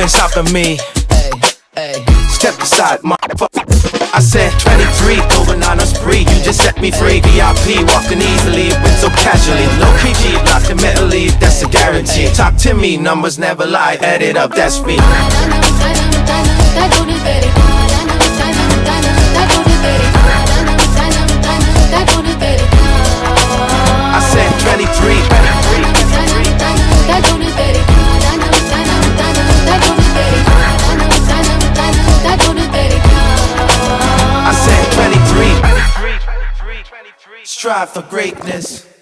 ain't stopping me. Hey, hey. Step aside, motherfucker. I said 23, going on a spree. You just set me free. VIP, walking easily, with so casually. No PG, locked in mentally, that's a guarantee. Talk to me, numbers never lie. Add it up, that's me. I said 23. I said 23. Strive for greatness.